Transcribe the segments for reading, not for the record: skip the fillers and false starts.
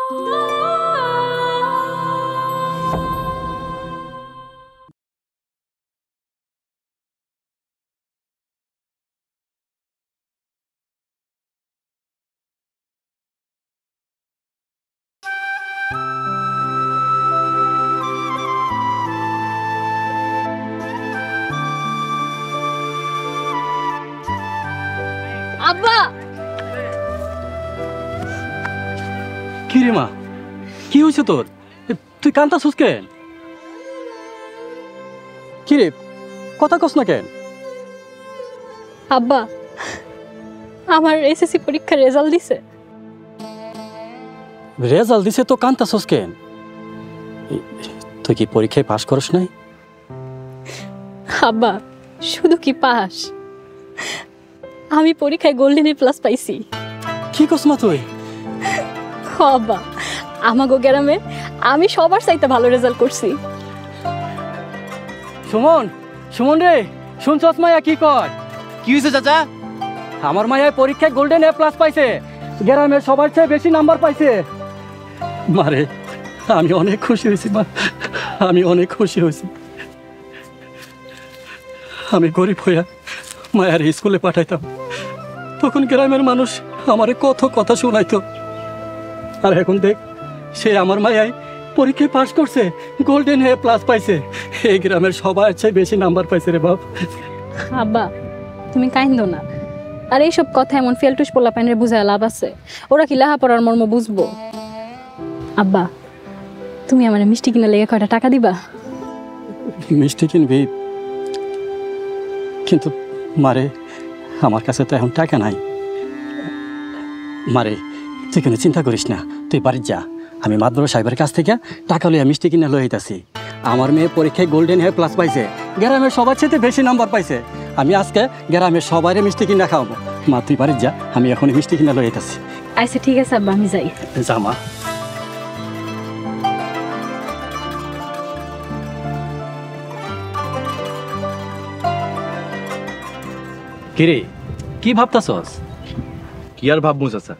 আব্বা কি রে মা, কি হয়েছে তোর? তুই কান্তাছিস কেন? কি রে, কথা কস না কেন? আব্বা আমার এসএসসি পরীক্ষার রেজাল্ট দিছে। রেজাল্ট দিছে তো কান্তাছিস কেন? তুই কি পরীক্ষায় পাশ করস নাই? আব্বা শুধু কি পাস, আমি পরীক্ষায় গোল্ডেন এ প্লাস পাইছি। কি কস মা তুই? আব্বা আমাগো গ্রামে আমি সবার চাইতে ভালো রেজাল্ট করছি। সুমন, সুমন রে, শুনছস মায়া কি কয়? কি হয়েছে চাচা? আমার মায়ের পরীক্ষায় গোল্ডেন এ প্লাস পাইছে, গ্রামের সবার চেয়ে বেশি নাম্বার পাইছে। মারে আমি অনেক খুশি হয়েছি মা, আমি অনেক খুশি হয়েছি। আমি গরিব হইয়া মায়ের স্কুলে পাঠাইতাম, তখন গ্রামের মানুষ আমারে কত কথা শোনাইতো। আর এখন দেখ, সে আমার মায়াই পরীক্ষায় পাশ করছে, গোল্ডেন এ প্লাস পাইছে, এই গ্রামের সবার চেয়ে বেশি নাম্বার পাইছে রে বাপ। আব্বা তুমি কাইন্দো না, আর এইসব কথা এমন ফেলটুস পোলা পাইনের বুঝায় লাভ আছে? ওরা কি লেখাপড়ার মর্ম বুঝবো? আব্বা তুমি আমার মিষ্টি কিনা লেগে কয়টা টাকা দিবা? মিষ্টি কিনবি, কিন্তু মারে আমার কাছে তো এখন টাকা নাই। মারে তুই কোনো চিন্তা করিস না, তুই বাড়ি যা, আমি মাদবর সাহেবের কাছ থেকে টাকা লইয়া মিষ্টি কিনে লই আইতাছি। আমার মেয়ে পরীক্ষায় গোল্ডেন এ প্লাস পাইছে, গ্রামের সবার চেয়ে বেশি নাম্বার পাইছে। আমি আজকে গ্রামের সবাইরে মিষ্টি কিনা খাওয়াবো। মা তুই বাড়ি যা, আমি এখন মিষ্টি কিনে লই আইতাছি। আচ্ছা ঠিক আছে আব্বা, আমি যাই। যা মা। কিরে কি ভাবতাছস? কি আর ভাববো চাচা,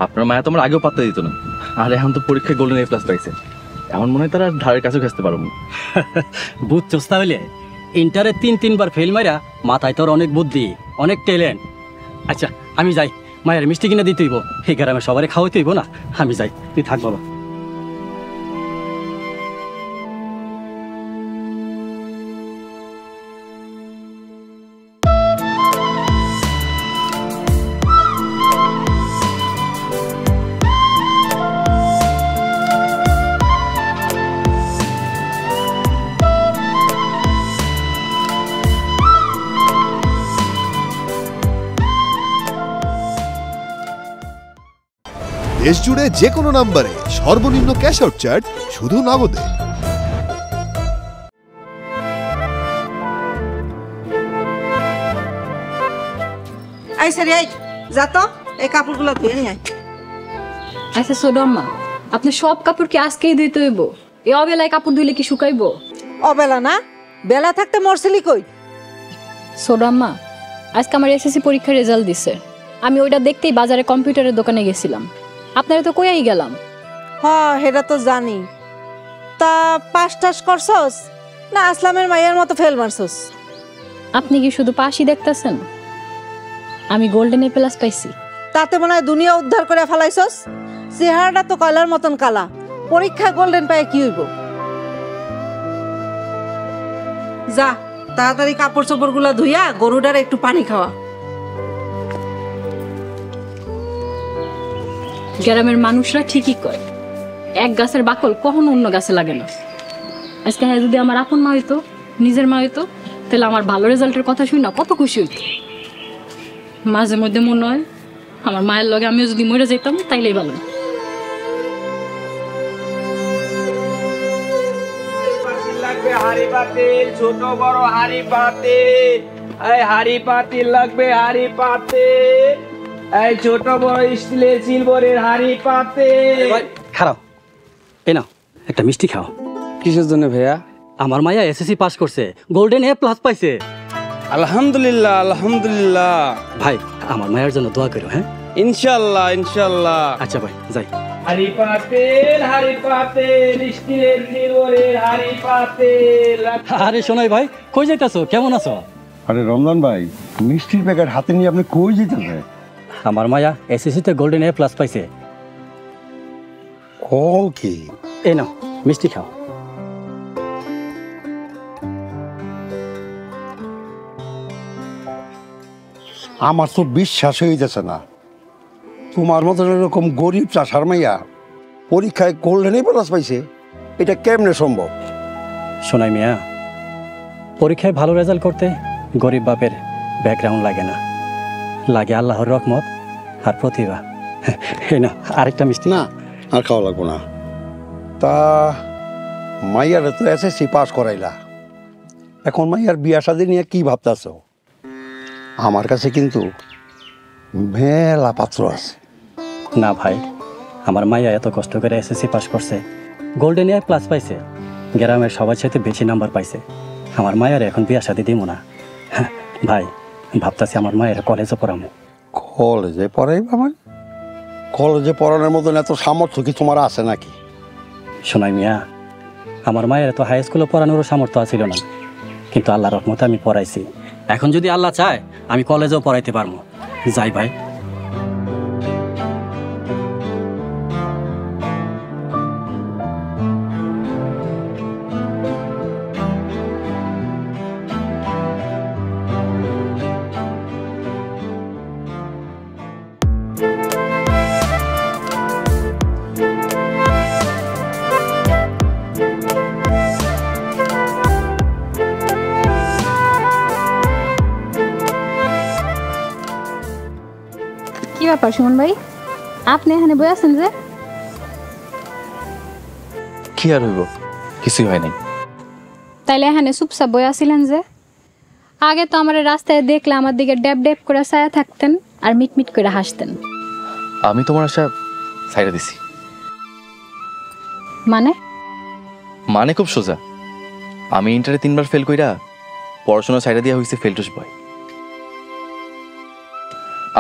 আপনার মায়া তোমার আগেও পাত্তা দিত না, আর এখন তো পরীক্ষায় গোল্ডেন এ প্লাস পাইছে, এমন মনে হয় তারা ধারের কাছেও ঘেসতে পারবো। বুঝছস তাহলে? ইন্টারে 3-3বার ফেল মাইরা মাথায় তোর অনেক বুদ্ধি, অনেক ট্যালেন্ট। আচ্ছা আমি যাই, মায়ের মিষ্টি কিনে দিতে হইব, এই গ্রামে সবারে খাওয়াইতে হইব না। আমি যাই, তুই থাক বাবা। দেশ জুড়ে যে কোনো নম্বরে সর্বনিম্ন ক্যাশ আউট চার্জ শুধু নগদে। আই সারি আই যা তো এই কাপড়গুলো ধুয়ে নিয়ে আয়। আচ্ছা ছোট আম্মা, আপনি সব কাপড় কি আজকেই ধুইতে হইব? এই অবেলায় কাপড় ধুইলে কি শুকাইব? অবেলা না, বেলা থাকতে মরছিলি কই? ছোট আম্মা, আজকে আমার এসএসসি পরীক্ষার রেজাল্ট দিছে, আমি ওইটা দেখতেই বাজারে কম্পিউটারের দোকানে গেছিলাম। আপনারা তো কইয়াই গেলাম। হ্যাঁ সেটা তো জানি, তা পাস টাস করছস না আসলামের মায়ের মতো ফেল মারছস? আপনি কি শুধু পাশই দেখতেছেন? আমি গোল্ডেন এ প্লাস পাইছি। তাতে মনে হয় দুনিয়া উদ্ধার করে ফেলাইছস। চেহারাটা তো কয়লার মতন কালা, পরীক্ষা গোল্ডেন পায়ে কি হইব? যা তাড়াতাড়ি কাপড় চোপড় গুলা ধুইয়া গরুটার একটু পানি খাওয়া। গ্রামের মানুষরা ঠিকই কয়, এক গাছের বাকল কখনো অন্য গাছে লাগে না। আজকে হ্যাঁ যদি আমার আপন মা হইতো, নিজের মা হইতো, তাহলে আমার ভালো রেজাল্টের কথা শুই না কত খুশি হইতো। মাঝে মধ্যে মনে হয় আমার মায়ের লগে আমিও যদি মরে যেতাম তাইলেই ভালো। হাড়ি পাতিল, ছোট বড় হাড়ি পাতিল, এই হাড়ি পাতিল লাগবে, হাড়ি পাতিল, এই ছোট বড় স্টিলের সিলভারের হাড়ি পাতিল। খারাপ, এই নাও একটা মিষ্টি খাও। কিসের জন্য ভাইয়া? আমার মায়া এসএসসি পাস করছে, গোল্ডেন এ প্লাস পাইছে। আলহামদুলিল্লাহ আলহামদুলিল্লাহ। ভাই আমার মায়ের জন্য দোয়া করো। হ্যাঁ ইনশাআল্লাহ ইনশাআল্লাহ। আচ্ছা ভাই যাই। হাড়ি পাতিল স্টিলের সিলভারের হাড়ি পাতিল। আরে শোনাই ভাই, কই যাইতাছো? কেমন আছো? আরে রমজান ভাই, মিষ্টির প্যাকেট হাতে নিয়ে আপনি কই যেতেছেন? আমার মায়া এসএসসিতে গোল্ডেন এ প্লাস পাইছে। কল কি? এই নাও মিষ্টি খাও। আমার তো বিশ্বাস হয়ে যাচ্ছে না, তোমার মতো এরকম গরিব চাষার মাইয়া পরীক্ষায় গোল্ডেন এ প্লাস পাইছে। এটা কেমনে সম্ভব? শোনাই মিয়া, পরীক্ষায় ভালো রেজাল্ট করতে গরিব বাপের ব্যাকগ্রাউন্ড লাগে না, লাগে আল্লাহর রহমত আর প্রতিভা। এই না আরেকটা মিষ্টি। না, আর খাওয়া লাগবো না। তা মাইয়ারে তো এসএসসি পাস করাইলা, এখন মাইয়ার বিয়া শাদী নিয়ে কি ভাবতেছ? আমার কাছে কিন্তু মেলা পাত্র আছে। না ভাই, আমার মাইয়া এত কষ্ট করে এসএসসি পাস করছে, গোল্ডেন এ প্লাস পাইছে, গ্রামের সবার সাথে বেশি নাম্বার পাইছে। আমার মায়ের এখন বিয়া শাদী দিব না ভাই, ভাবতাছি আমার মায়ের কলেজে পড়ামো। কলেজে পড়াইবা মানে? কলেজে পড়ানোর মতন এত সামর্থ্য কি তোমার আছে নাকি? শোনাই মিয়া, আমার মায়ের তো হাই স্কুলে পড়ানোরও সামর্থ্য ছিল না, কিন্তু আল্লাহর রহমতে আমি পড়াইছি। এখন যদি আল্লাহ চায় আমি কলেজেও পড়াইতে পারবো। যাই ভাই। কি ব্যাপার সুমন ভাই, আপনি এখানে বই আছেন যে? কি আর হইব, কিছুই হয় নাই। তাইলে এখানে চুপচাপ বই আছিলেন যে? আগে তো আমার রাস্তায় দেখলে আমার দিকে ড্যাব ড্যাব করে ছায়া থাকতেন আর মিটমিট করে হাসতেন। আমি তোমার আশা সাইডে দিছি। মানে খুব সোজা, আমি ইন্টারে 3 বার ফেল কইরা পড়াশোনা সাইডে দিয়া হইছে ফেলটুস বয়,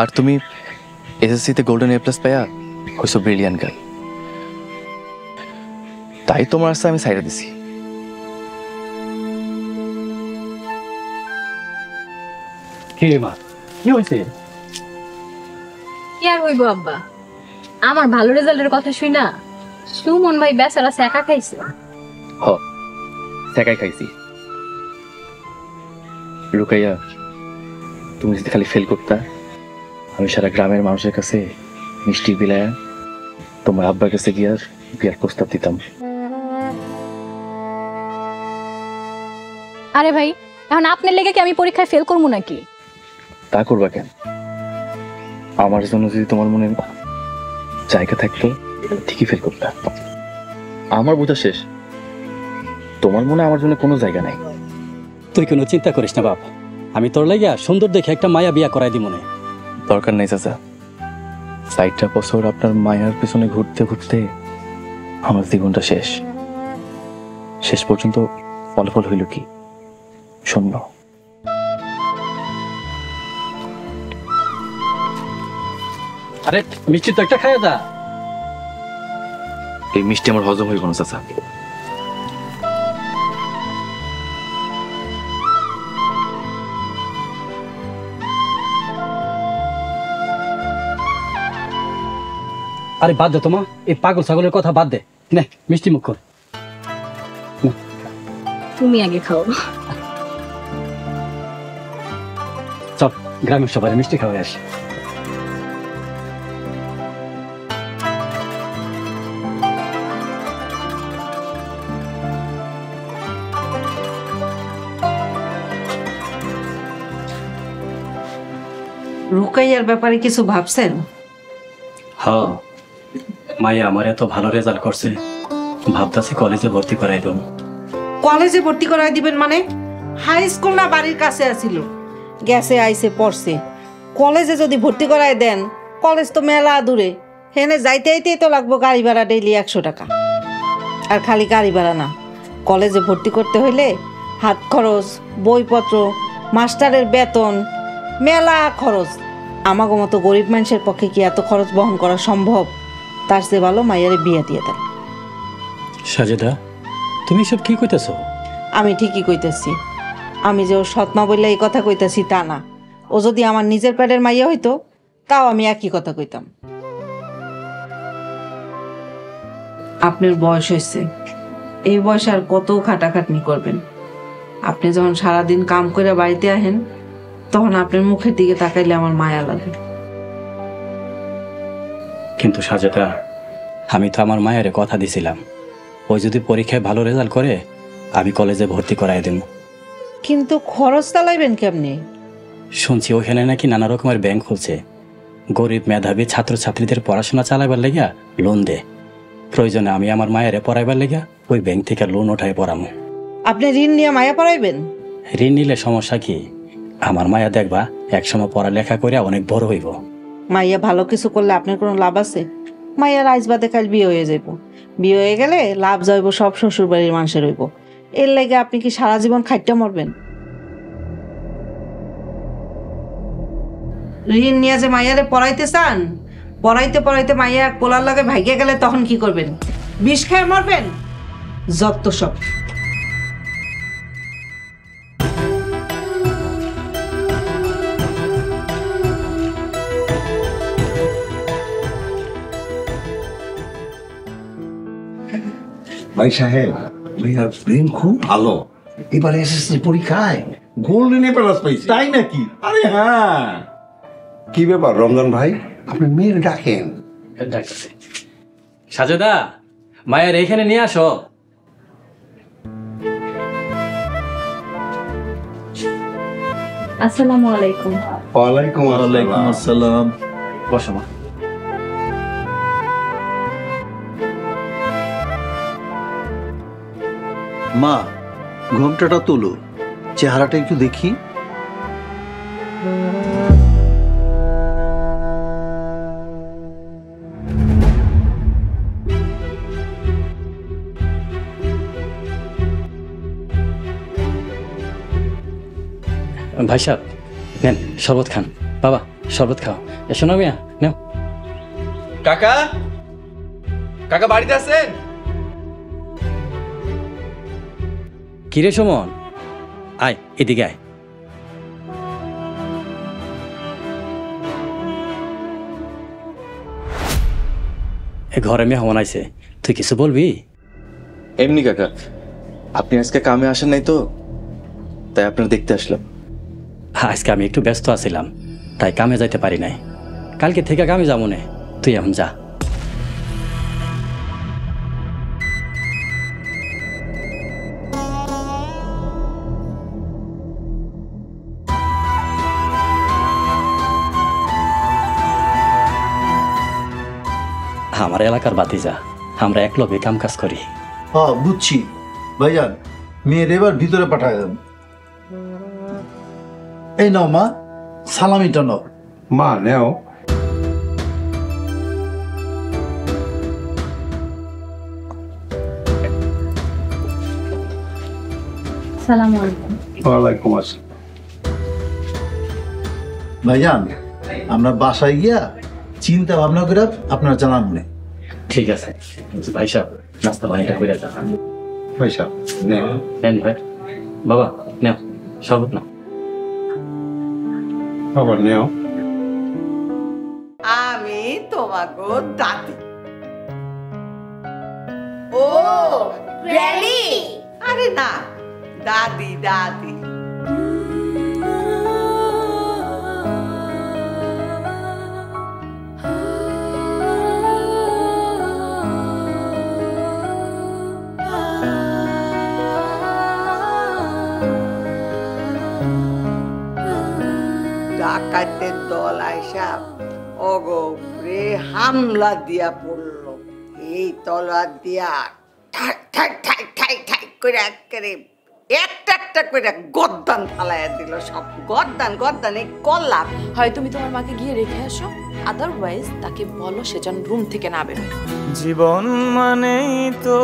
আর তুমি এসএসসিতে গোল্ডেন এ প্লাস পাইয়া হইছো ব্রিলিয়ান্ট গার্ল। তাই তোমার আশা আমি সাইডে দিছি। কি মা, কি হয়েছে? কি আর হইব আব্বা, আমার ভালো রেজাল্টের কথা শুই না সুমন ভাই বেচারা একা খাইছে। হ, সেকাই খাইছি। রুকাইয়া, তুমি যদি খালি ফেল করতা, আমি সারা গ্রামের মানুষের কাছে মিষ্টি বিলায়া তোমার আব্বার কাছে গিয়ে বিয়ার প্রস্তাব দিতাম। আরে ভাই, এখন আপনার লেগে কি আমি পরীক্ষায় ফেল করবো নাকি? তা করবা কেন? আমার জন্য যদি তোমার মনে জায়গা থাকতো ঠিকই ফেল করতা। আমার বোঝা শেষ, তোমার মনে আমার জন্য কোনো জায়গা নাই। তুই কোনো চিন্তা করিস না বাপ, আমি তোর লাগিয়া সুন্দর দেখে একটা মায়া বিয়া করাই দি মনে। দরকার নেই চাচা, 60টা বছর আপনার মায়ার পেছনে ঘুরতে ঘুরতে আমার জীবনটা শেষ পর্যন্ত ফলাফল হইল কি? শূন্য। আরে মিষ্টি তো একটা খাইয়া যা। এই মিষ্টি আমার হজম হইব না চাচা। আরে বাদ দে তোমা, এই পাগল ছাগলের কথা বাদ দে। নে মিষ্টি মুখ কর। তুমি আগে খাও। চল গ্রামের সবাই মিষ্টি খাওয়াই আসি। রুকাইয়ার ব্যাপারে কিছু ভাবছেন? হ্যাঁ, মাইয়া আমার এত ভালো রেজাল্ট করছে, ভাবতাছি কলেজে ভর্তি করাই দেব। কলেজে ভর্তি করাই দিবেন মানে? হাই স্কুল না বাড়ির কাছে আছিল, গেছে আইসে পড়ছে। কলেজে যদি ভর্তি করাই দেন, কলেজ তো মেলা দূরে, হেনে যাইতে আইতেই তো লাগবো গাড়ি ভাড়া ডেইলি 100 টাকা। আর খালি গাড়ি ভাড়া না, কলেজে ভর্তি করতে হইলে হাত খরচ, বইপত্র, মাস্টারের বেতন, মেলা খরচ। আমাগো মতো গরিব মানুষের পক্ষে কি এত খরচ বহন করা সম্ভব? তার চেয়ে ভালো মাইয়ারে বিয়ে দিয়ে দেন। সাজেদা, তুমি সব কি কইতেছো? আমি ঠিকই কইতেছি। আমি যে ওর সৎমা বললে এই কথা কইতেছি তা না। ও যদি আমার নিজের পেটের মাইয়া হইতো তাও আমি একই কথা কইতাম। আপনার বয়স হয়েছে, এই বয়সে আর কত খাটাখাটনি করবেন? আপনি যখন সারাদিন কাম করে বাড়িতে আহেন তখন আপনার মুখের দিকে তাকাইলে আমার মায়া লাগে। কিন্তু সাজেদা, আমি তো আমার মায়ের কথা দিছিলাম, ওই যদি পরীক্ষায় ভালো রেজাল্ট করে আমি কলেজে ভর্তি করাই দেব। কিন্তু খরচ চালাইবেন কেমনি? শুনছি ওখানে নাকি নানা রকমের ব্যাংক খুলছে, গরিব মেধাবী ছাত্রছাত্রীদের পড়াশোনা চালাইবার লেগা লোন দে। প্রয়োজনে আমি আমার মায়ের পড়াইবার লেগা ওই ব্যাংক থেকে লোন উঠাই পড়ামো। আপনি ঋণ নিয়ে মায়া পড়াইবেন? ঋণ নিলে সমস্যা কি? আমার মায়া দেখবা একসময় পড়ালেখা করে অনেক বড় হইব। মাইয়া ভালো কিছু করলে আপনার কোনো লাভ আছে? মাইয়ার আইজ বাদে কাল বিয়ে হয়ে যাইব, বিয়ে হয়ে গেলে লাভ যাইব সব শ্বশুর বাড়ির মানুষের হইব। এর লাগে আপনি কি সারা জীবন খাইটা মরবেন? ঋণ নিয়ে যে মাইয়ারে পড়াইতে চান, পড়াইতে পড়াইতে মাইয়া এক পোলার লাগে ভাইগে গেলে তখন কি করবেন? বিষ খেয়ে মরবেন? যত সব। ভাই সাহেব, ভাইয়ার ব্রেন খুব ভালো। এবার এসএসসি পরীক্ষায় গোল্ডেন প্লাস পাইছে। তাই নাকি? আরে হ্যাঁ। কি ব্যাপার রমজান ভাই, আপনার মেয়ের ডাকেন। সাজেদা, মায়ের এখানে নিয়ে আসো। আসসালামু আলাইকুম। ওয়ালাইকুম ওয়ালাইকুম আসসালাম। বসো মা। মা, ঘোমটাটা তোলো, চেহারাটা একটু দেখি। ভাই সাহেব নেন শরবত খান। বাবা শরবত খাও। এসো না মিয়া, নেও। কাকা, কাকা বাড়িতে আছেন? কিরে সুমন, আয় এদিকে আয়। ঘরে মেহমান আইছে, তুই কিছু বলবি? এমনি কাকা, আপনি আজকে কামে আসেন নাই তো, তাই আপনার দেখতে আসলাম। আজকে আমি একটু ব্যস্ত আছিলাম, তাই কামে যাইতে পারি নাই। কালকে থেকে কামে যাবো না, তুই এখন যা। আমার এলাকার বাতিজা, আমরা এক লগে কাম কাজ করি। হ্যাঁ বুঝছি ভাইজান, মেয়ের এবার ভিতরে পাঠায় দেন। এই নাও মা, সালামিটা নাও। মা নেও। আসসালামু আলাইকুম। ওয়ালাইকুম আসসালাম। ভাইজান, আমরা বাসায় গিয়া চিন্তা ভাবনা করে আপনার জানান মনে। ঠিক আছে ভাই সাহেব, নাস্তা পানিটা করে যা। ভাই সাহেব নেও। নেন ভাই। বাবা নেও শরবত নাও। বাবা নেও। আমি তোমাকে দাদি। ও গ্র্যানি? আরে না, দাদি দাদি। ডাকাতের দল আইসা অগরে হামলা দিয়া পড়লো। এই তলোয়ার দিয়া ঠাক ঠাক ঠাক ঠাক ঠাক করে একেবারে একটা একটা করে গর্দান ফালাইয়া দিল। সব গর্দান গর্দান এই কল্লা। হয় তুমি তোমার মাকে গিয়ে রেখে আসো, আদারওয়াইজ তাকে বলো সে যেন রুম থেকে না বেরোয়। জীবন মানেই তো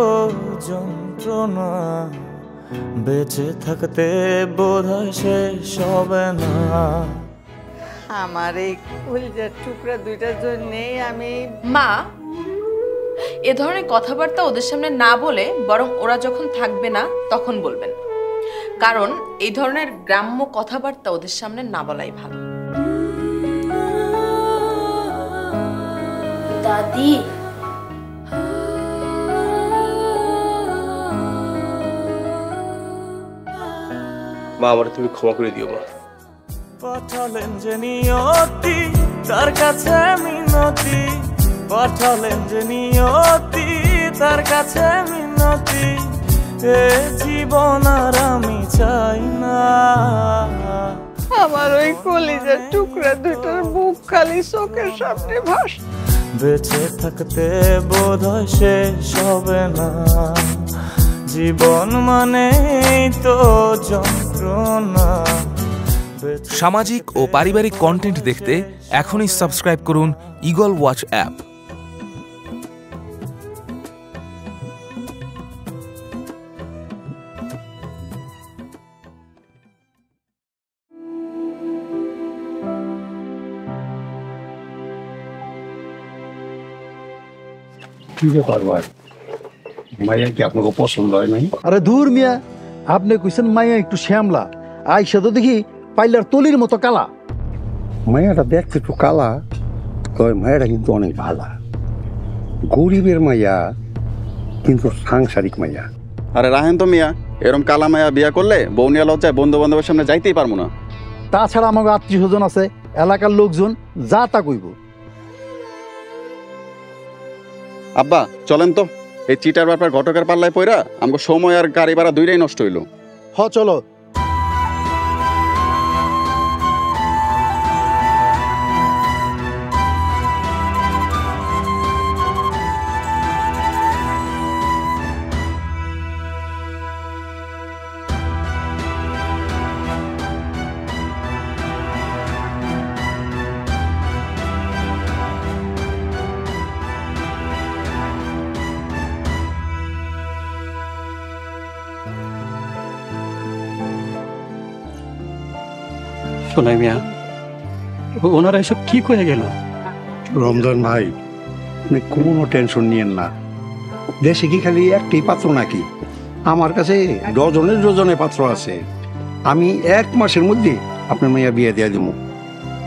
যন্ত্রণা, বেঁচে থাকতে বোধহয় শেষ হবে না। আমার এই কলিজার টুকরা দুইটার জন্যে আমি মা, এ ধরনের কথাবার্তা ওদের সামনে না বলে বরং ওরা যখন থাকবে না তখন বলবেন, কারণ এই ধরনের গ্রাম্য কথাবার্তা ওদের সামনে না বলাই ভালো। দাদি, মা আমার তুমি ক্ষমা করে দিও মা। পাঠালেন যে নিয়তি তার কাছে মিনতি, পাঠালেন যে নিয়তি তার কাছে মিনতি, এ জীবন আর আমি চাই না। আমার ওই কলিজার টুকরা দুটোর বুক খালি চোখের সামনে ভাস। বেঁচে থাকতে বোধহয় শেষ হবে না, জীবন মানেই তো যন্ত্রণা। সামাজিক ও পারিবারিক কন্টেন্ট দেখতে এখনই সাবস্ক্রাইব করুন ঈগল ওয়াচ অ্যাপ। কি ব্যাপার ভাই, মাইয়া কি আপনাকে পছন্দ হয় নাই? আরে দূর মিয়া, আপনি কইছেন মাইয়া একটু শ্যামলা, আইসা তো দেখি পাইলার তলির মতো কালা। মাইয়াটা দেখতে একটু কালা, তবে মাইয়াটা কিন্তু অনেক ভালা। গরিবের মাইয়া কিন্তু সাংসারিক মাইয়া। আরে রাহেন তো মিয়া, এরম কালা মায়া বিয়া করলে বৌনিয়া লজ্জায় বন্ধু বান্ধবের সামনে যাইতেই পারবো না। তাছাড়া আমাকে আত্মীয় স্বজন আছে, এলাকার লোকজন যা তা কইব। আব্বা চলেন তো, এই চিটার ব্যাপার ঘটকের পাল্লায় পইরা আমাকে সময় আর গাড়ি ভাড়া দুইটাই নষ্ট হইল। হ চলো। শোনাই মিয়া, ওনারা এসব কি করে গেল? রমজান ভাই, আপনি কোনো টেনশন নিয়েন না। দেশে কি খালি একটি পাত্র নাকি? আমার কাছে ডজনে ডজনে পাত্র আছে। আমি 1 মাসের মধ্যে আপনার মাইয়া বিয়ে দিয়ে দেবো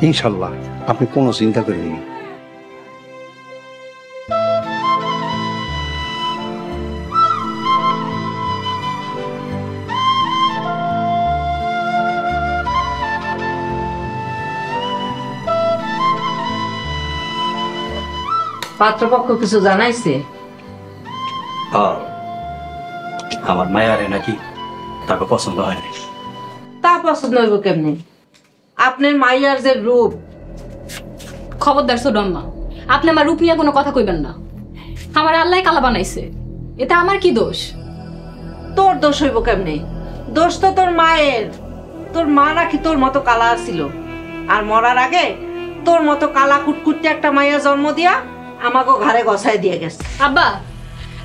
ইনশাল্লাহ, আপনি কোনো চিন্তা করেন না। পাত্রপক্ষ কিছু জানাইছে? আমার মায়ারে নাকি তাকে পছন্দ হয়নি। তা পছন্দ হইব কেমনি? আপনার মাইয়ার যে রূপ। খবরদার ছোট আম্মা, আপনি আমার রূপ নিয়ে কোনো কথা কইবেন না। আমার আল্লাহ কালা বানাইছে, এতে আমার কি দোষ? তোর দোষ হইব কেমনি? দোষ তো তোর মায়ের। তোর মা নাকি তোর মতো কালা ছিল, আর মরার আগে তোর মতো কালা কুটকুটে একটা মাইয়া জন্ম দিয়া আমাকে ঘরে গছায় দিয়ে গেছে। আব্বা,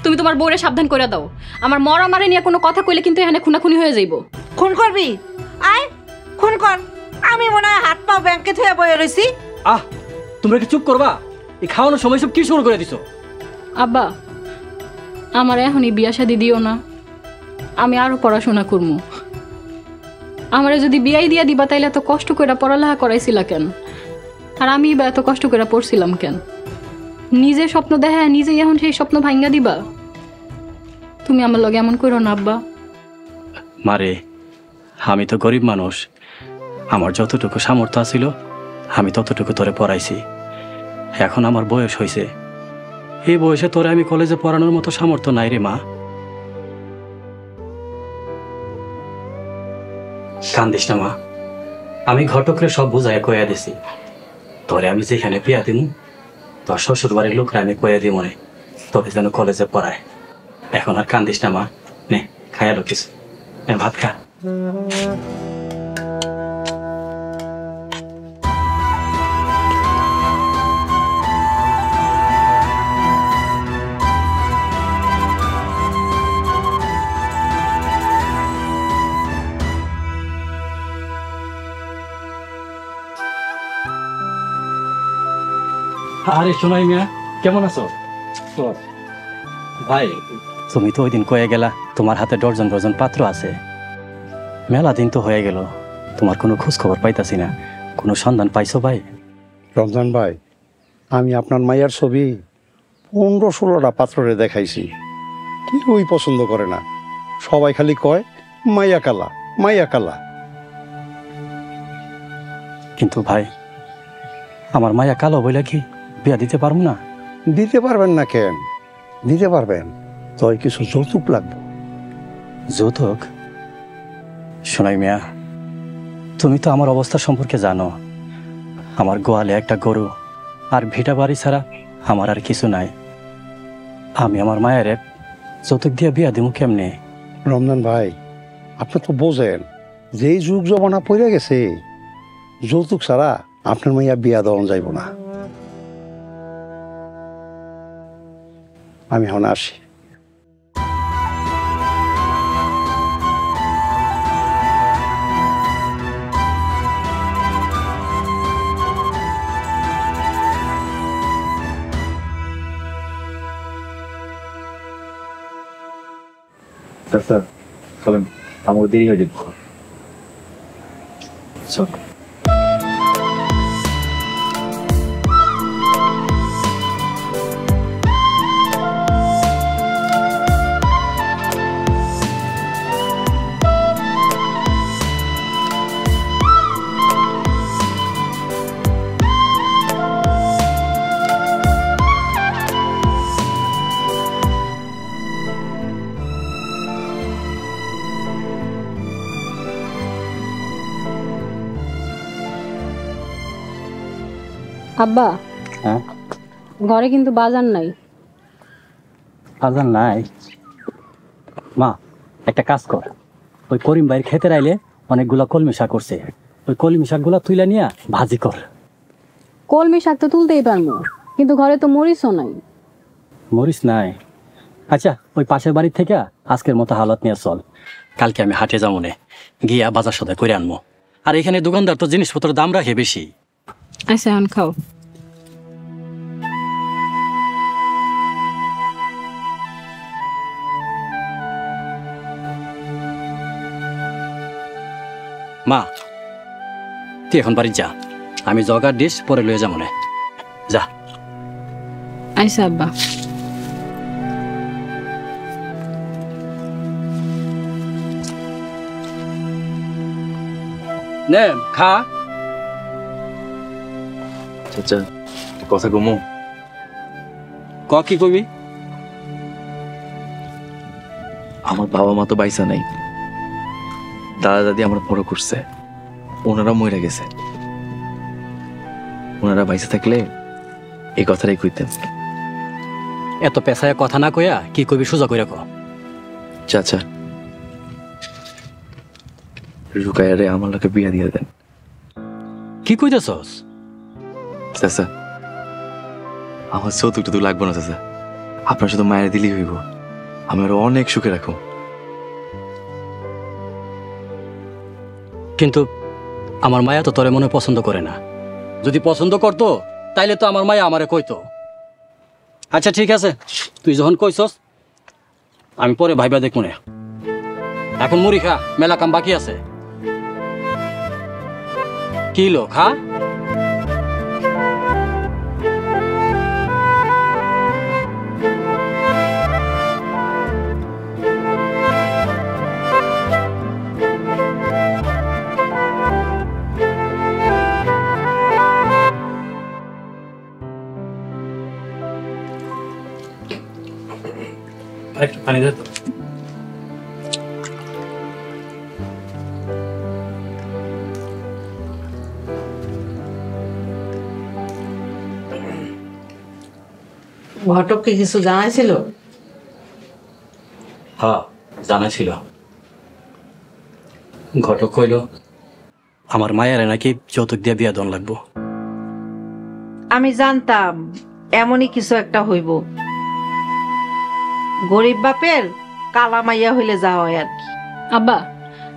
তুমি তোমার বউরে সাবধান করে দাও। আমার মরা মারে নিয়ে কোনো কথা কইলে কিন্তু এখানে খুনাখুনি হয়ে যাইব। খুন করবি? আয় খুন কর। আমি মনে হয় হাত পা ব্যাংকে থুয়ে বয়ে রইছি। তোমরা কি চুপ করবা? এই খাওয়ানোর সময় সব কি শুরু করে দিছো? আব্বা, আমার এখনই বিয়া শাদি দিও না, আমি আরো পড়াশোনা করবো। আমারে যদি বিয়াই দিয়া দিবা তাইলে এত কষ্ট করে পড়ালেখা করাইছিলা কেন? আর আমি বা এত কষ্ট করে পড়ছিলাম কেন? নিজে স্বপ্ন দেখা নিজেই এখন সেই স্বপ্ন ভাঙ্গা দিবা? তুমি আমার লগে এমন করো না আব্বা। মারে, আমি তো গরিব মানুষ, আমার যতটুকু সামর্থ্য আছিল আমি ততটুকু তোরে পড়াইছি। এখন আমার বয়স হয়েছে, এই বয়সে তোরে আমি কলেজে পড়ানোর মতো সামর্থ্য নাই রে মা। কান্দিস না মা, আমি ঘটকরে সব বুঝাইয়া কইয়া দিছি। তোরে আমি যেখানে বিয়া দিমু তোর শ্বশুর বাড়ির লোকরা আমি কইয়া দিব মনে, তবে যেন কলেজে পড়ায়। এখন আর কান্দিস না মা, নে খাইয়ালো কিছু, ভাত খা। আরে সোনাই মিয়া, কেমন আছো? ভাই তুমি তো ওই দিন কয়ে গেলা তোমার হাতে ডজন ডজন পাত্র আছে, মেলা দিন তো হয়ে গেল, তোমার কোনো খোঁজ খবর পাইতাছি না, কোনো সন্ধান পাইছো ভাই? রমজান ভাই, আমি আপনার মাইয়ার ছবি 15-16টা পাত্ররে দেখাইছি, কেউই পছন্দ করে না, সবাই খালি কয় মাইয়া কালা মাইয়া কালা। কিন্তু ভাই আমার মায়া কালো বইলা কি বিয়া দিতে পারবো না? দিতে পারবেন না কেন? দিতে পারবেন, তবে কিছু যৌতুক লাগবে। যৌতুক? শোনাই মিয়া, তুমি তো আমার অবস্থা সম্পর্কে জানো, আমার গোয়ালে একটা গরু আর ভিটা বাড়ি ছাড়া আমার আর কিছু নাই, আমি আমার মায়ের যৌতুক দিয়ে বিয়া দিব কেমনে? রমজান ভাই, আপনি তো বোঝেন যেই যুগ জমানা পড়ে গেছে, যৌতুক ছাড়া আপনার মাইয়া বিয়া দেওয়া যাইব না। আমি এখন আসি। স্যার চলেন, আমার দেরি হয়ে যাবে। চল। আব্বা, হ্যাঁ ঘরে কিন্তু বাজার নাই। বাজার নাই? মা একটা কাজ কর, ওই করিম ভাইয়ের ক্ষেতের আইলে অনেকগুলা কলমি শাক করছে, ওই কলমি শাকগুলা তুইলা নিয়ে ভাজি কর। কলমি শাক তো তুলতেই পারবো, কিন্তু ঘরে তো মরিচও নাই। মরিচ নাই? আচ্ছা ওই পাশের বাড়ির থেকে আজকের মতো হালত নিয়ে চল, কালকে আমি হাটে যাবো নে, গিয়া বাজার সদাই করে আনবো। আর এখানে দোকানদার তো জিনিসপত্রের দাম রাখে বেশি। আচ্ছা এখন খাও। মা তুই এখন বাড়ি যা, আমি জগার ডিশ পরে লয়ে যাবো না, যা। আচ্ছা আব্বা। নে খা। আচ্ছা কথা কমু ক, কি কবি? আমার বাবা মা তো বাইসা নাই, দাদা দাদি আমার বড় করছে, ওনারা মরে গেছে, ওনারা বাইসা থাকলে এই কথাটাই কইতেন। এত পেশায় কথা না কইয়া কি কবি সোজা কইরা ক। চাচা রুকায়ারে আমার লোকে বিয়া দিয়ে দেন। কি কইতেছস? চাচা আমার যৌতুক টুতুক লাগবো না চাচা, আপনার শুধু মায়ের দিলেই হইব, আমি আরো অনেক সুখে রাখো। কিন্তু আমার মায়া তো তোরে মনে পছন্দ করে না, যদি পছন্দ করতো তাইলে তো আমার মায়া আমারে কইতো। আচ্ছা ঠিক আছে, তুই যখন কইছস আমি পরে ভাইবা দেখব না, এখন মুড়ি খা, মেলা কাম বাকি আছে। কি লো খা। একটু পানি দে তো। ঘটককে কিছু জানাইছিল? হ্যাঁ জানাইছিল। ঘটক কইল আমার মায়ের নাকি যৌতুক দিয়ে বিয়া দন লাগবো। আমি জানতাম এমনই কিছু একটা হইব, গরিব বাপের কালা মাইয়া হইলে যা হয় আর কি। আব্বা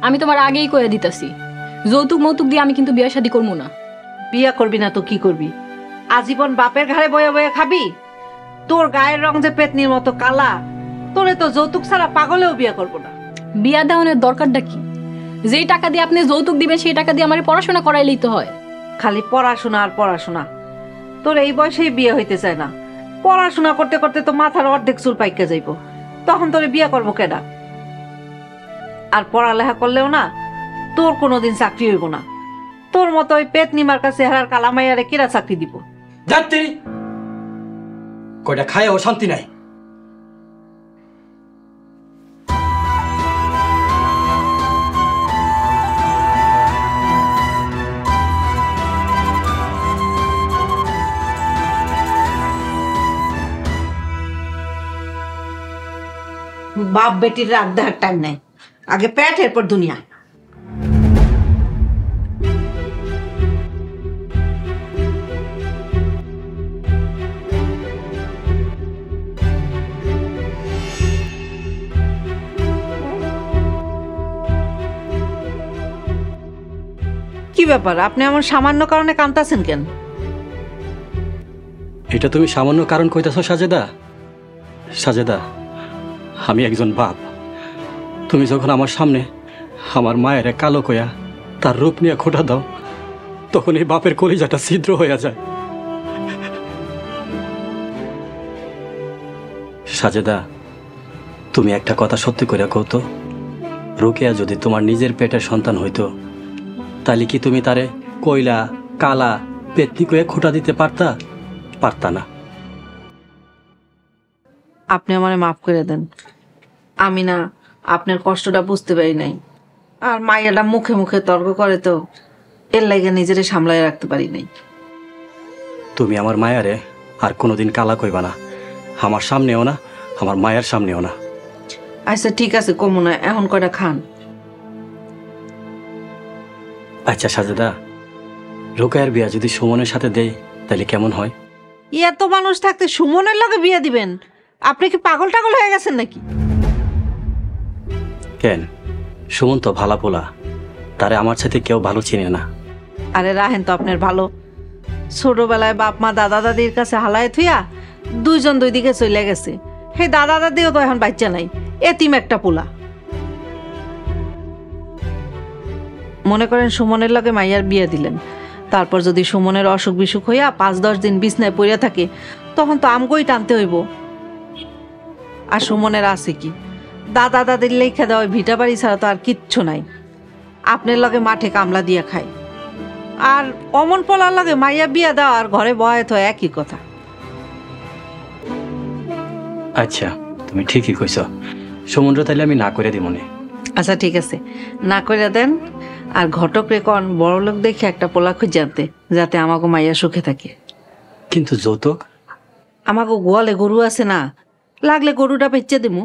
আমি তোমার আগেই কয়ে দিতাছি, যৌতুক মৌতুক দিয়ে আমি কিন্তু বিয়া শাদী করবো না। বিয়া করবি না তো কি করবি? আজীবন বাপের ঘরে বয়ে বয়ে খাবি? তোর গায়ের রং যে পেতনির মতো কালা, তোরে তো যৌতুক ছাড়া পাগলেও বিয়ে করবো না। বিয়া দেওয়ানোর দরকারটা কি? যেই টাকা দিয়ে আপনি যৌতুক দিবেন সেই টাকা দিয়ে আমার পড়াশোনা করাইলেই তো হয়। খালি পড়াশোনা আর পড়াশোনা, তোর এই বয়সেই বিয়ে হইতে চায় না। পড়াশোনা করতে করতে তো মাথার অর্ধেক চুল পাইকে যাইব, তখন তোরে বিয়ে করবো কেডা? আর পড়ালেখা করলেও না তোর কোনোদিন চাকরি হইব না। তোর মতো ওই পেট নিমার কাছে হারার কালামাইয়ারে কিরা চাকরি দিব? যাত্রী কয়টা খায় ও শান্তি নাই। বাপ বেটির রাগ দেখার টাইম নাই, আগে পেট এরপর দুনিয়া। কি ব্যাপার, আপনি আমার সামান্য কারণে কাঁদতাছেন কেন? এটা তুমি সামান্য কারণ কইতাছ সাজেদা? সাজেদা, আমি একজন বাপ। তুমি যখন আমার সামনে আমার মায়ের কালো কয়া তার রূপ নিয়ে খোঁটা দাও, তখন এই বাপের কলিজাটা ছিদ্র হয়ে যায়। সাজেদা, তুমি একটা কথা সত্যি করে কও তো, রোকেয়া যদি তোমার নিজের পেটের সন্তান হইতো, তাহলে কি তুমি তারে কইলা কালা পেতনি কয়ে খোঁটা দিতে পারতা? পারতা না। আপনি আমারে মাফ করে দেন। আমি না আপনার কষ্টটা বুঝতে পারি নাই, আর মাইয়াটা মুখে মুখে তর্ক করে তো এর লাগে নিজেরে সামলায় রাখতে পারি নাই। তুমি আমার মায়ারে আর কোনোদিন কালা কইবা না, আমার সামনেও না, আমার মায়ের সামনেও না। আচ্ছা ঠিক আছে, কমু না, এখন কয়টা খান। আচ্ছা সাজেদা, রোকেয়ার বিয়া যদি সুমনের সাথে দেই তাহলে কেমন হয়? এত মানুষ থাকতে সুমনের লগে বিয়ে দিবেন? আপনি কি পাগল টাগল হয়ে গেছেন নাকি? কেন, সুমন তো ভালা পোলা, তারে আমার সাথে কেউ ভালো চিনে না। আরে রাহেন তো আপনার ভালো, ছোটবেলায় বাপ মা দাদা দাদির কাছে হালায় থুইয়া দুইজন দুই দিকে চলে গেছে। সেই দাদা দাদিও তো এখন বাচ্চা নাই, এতিম একটা পোলা। মনে করেন সুমনের লগে মাইয়ার বিয়ে দিলেন, তারপর যদি সুমনের অসুখ বিসুখ হইয়া 5-10 দিন বিছনায় পড়িয়া থাকে, তখন তো আমগোই টানতে হইব। আর সুমনের আছে কি, দাদা দাদির লেখা দেওয়া ভিটা বাড়ি ছাড়া তো আর কিচ্ছু নাই। আপনার লগে মাঠে কামলা দিয়া খায়, আর অমন পোলার লগে মাইয়া বিয়া দেওয়া আর ঘরে বয় তো একই কথা। আচ্ছা তুমি ঠিকই কইছ, সুমনরে তাইলে আমি না করে দিব মনে। আচ্ছা ঠিক আছে, না করে দেন। আর ঘটক রে কন বড় লোক দেখে একটা পোলা খুঁজে আনতে, যাতে আমাকে মাইয়া সুখে থাকে। কিন্তু যৌতুক? আমাকে গোয়ালে গরু আছে না, লাগলে গরুটা বেচে দিমু।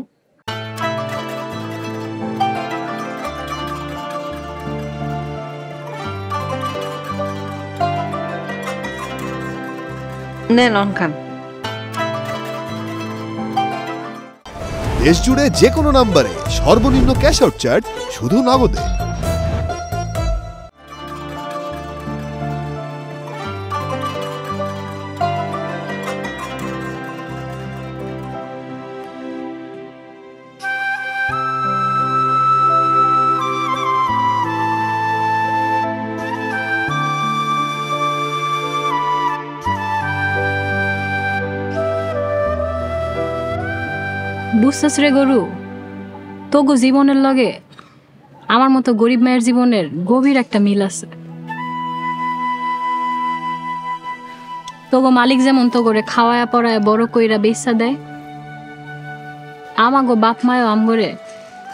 নেন খান। দেশ জুড়ে যে কোনো নম্বরে সর্বনিম্ন ক্যাশ আউট চার্জ শুধু নগদে। বুঝছস রে গরু, তোগো জীবনের লগে আমার মতো গরিব মায়ের জীবনের গভীর একটা মিল আছে। তোগো মালিক যেমন তোগরে খাওয়ায়া পড়ায় বড় কইরা বেচা দেয়, আমাগো বাপ মায়ও আমগরে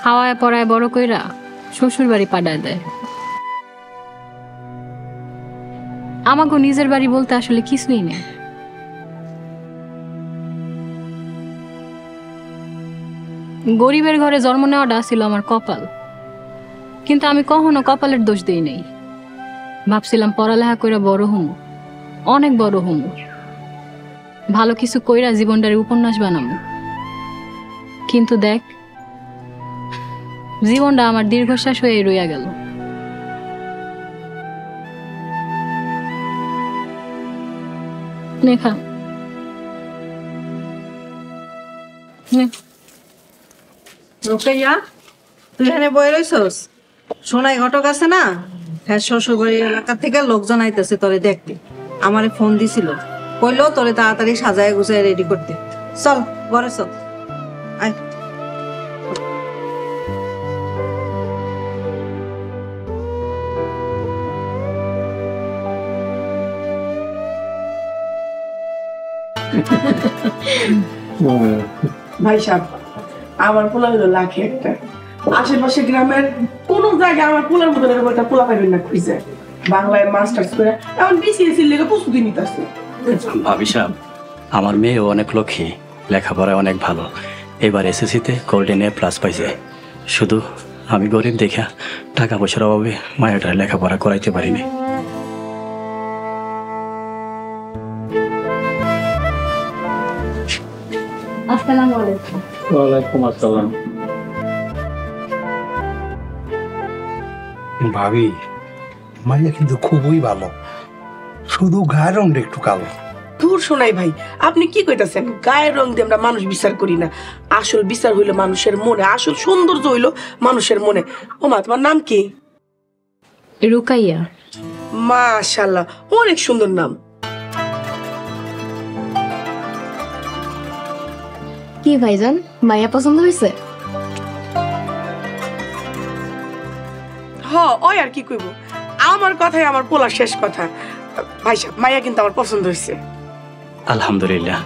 খাওয়ায়া পড়ায় বড় কইরা শ্বশুর বাড়ি পাঠায় দেয়। আমাগো নিজের বাড়ি বলতে আসলে কিছুই নেই। গরিবের ঘরে জন্ম নেওয়াটা ছিল আমার কপাল, কিন্তু আমি কখনো কপালের দোষ দিই নাই। ভাবছিলাম পড়ালেখা কইরা বড় হমু, অনেক বড় হমু, ভালো কিছু কইরা জীবনটারে উপন্যাস বানামু। কিন্তু দেখ, জীবনটা আমার দীর্ঘশ্বাস হয়ে রইয়া গেল। নে খা, নে। রোকেইয়া তুই এখানে বয়ে রইছস? সোনাই ঘটক আছে না, হ্যাঁ শ্বশুর বাড়ির এলাকা থেকে লোকজন আইতেছে তোরে দেখতে। আমারে ফোন দিছিল, কইলো তোরে তাড়াতাড়ি সাজায় গুছায় রেডি করতে। চল ঘরে চল, আয়। ভাই সাহেব, আমার পোলা হলো লাখে একটা। আশেপাশে গ্রামের কোন জায়গায় আমার পোলার মতো এরকম একটা পোলা পাইবেন না খুঁজে। বাংলায় মাস্টার্স করে এখন বিসিএস এর লেগে প্রস্তুতি নিতেছে। ভাবি সাহেব, আমার মেয়েও অনেক লক্ষ্মী, লেখাপড়ায় অনেক ভালো। এবার এসএসসিতে গোল্ডেন এ প্লাস পাইছে। শুধু আমি গরিব দেখা টাকা পয়সার অভাবে মায়ের লেখাপড়া করাইতে পারিনি। আসসালামু আলাইকুম। ওয়ালাইকুম আসসালাম। ভাবি, মাইয়া কিন্তু খুবই ভালো, শুধু গায়ের রংটা একটু কালো। দূর শোনাই ভাই, আপনি কি কইতাছেন? গায়ের রং দিয়ে আমরা মানুষ বিচার করি না। আসল বিচার হইলো মানুষের মনে, আসল সৌন্দর্য হইলো মানুষের মনে। ও মা, তোমার নাম কি? রুকাইয়া। মাশাআল্লাহ, অনেক সুন্দর নাম। কি ভাইজান, মাইয়া পছন্দ হয়েছে? ওই আর কি কইব, আমার কথাই আমার পোলার শেষ কথা। ভাই সাহেব, মাইয়া কিন্তু আমার পছন্দ হয়েছে। আলহামদুলিল্লাহ।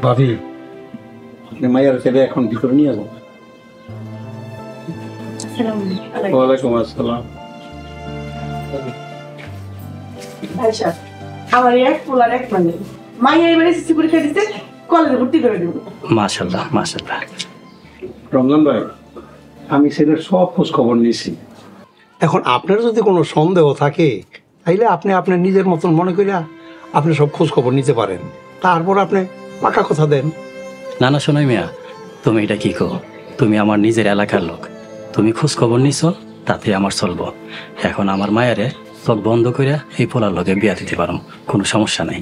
ভাবি, আপনি মাইয়ার ছেলে এখন ভিতরে নিয়ে যান। ওয়ালাইকুম আসসালাম। ভাই সাহেব, আমার এক পোলার এক মানে মাইয়া এবারে এসএসসি পরীক্ষা দিতে, কলেজে ভর্তি করে দেব। মাশাআল্লাহ মাশাআল্লাহ। রমজান ভাই, আমি ছেলের সব খোঁজ খবর নিয়েছি। এখন আপনার যদি কোনো সন্দেহ থাকে তাইলে আপনি আপনার নিজের মতন মনে করিয়া আপনি সব খোঁজ খবর নিতে পারেন, তারপর আপনি পাকা কথা দেন। না না শোনাই মিয়া, তুমি এটা কি কো? তুমি আমার নিজের এলাকার লোক, তুমি খোঁজ খবর নিছ, তাতে আমার চলবো। এখন আমার মায়েরে চোখ বন্ধ করিয়া এই পোলার লগে বিয়া দিতে পারো, কোনো সমস্যা নাই।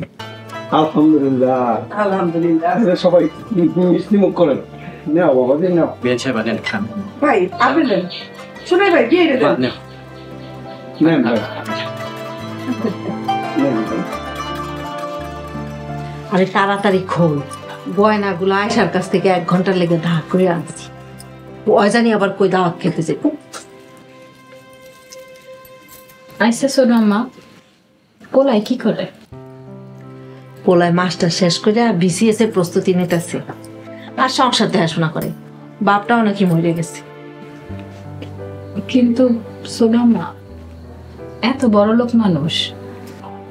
আলহামদুলিল্লাহ আলহামদুলিল্লাহ। সবাই মিষ্টি মুখ করেন। নাও বাবা, দিন নাও। বিয়ে সাহেব নেন, খান। ভাই আপনি দেন, শোনাই ভাই দিয়ে দেন। নেন ভাই। আরে তাড়াতাড়ি খোল, গয়নাগুলো আয়সার কাছ থেকে 1 ঘন্টার লেগে ধার করে আনছি। ওই জানি আবার কই দাওয়াত খেতে যাই। আইসা শোনো আম্মা, পোলাই কি করে? পোলায় মাস্টার শেষ করে বিসিএস এর প্রস্তুতি নিতেছে, আর সংসার দেখাশোনা করে। বাপটাও নাকি মরে গেছে। কিন্তু সোনাম্মা এত বড় লোক মানুষ,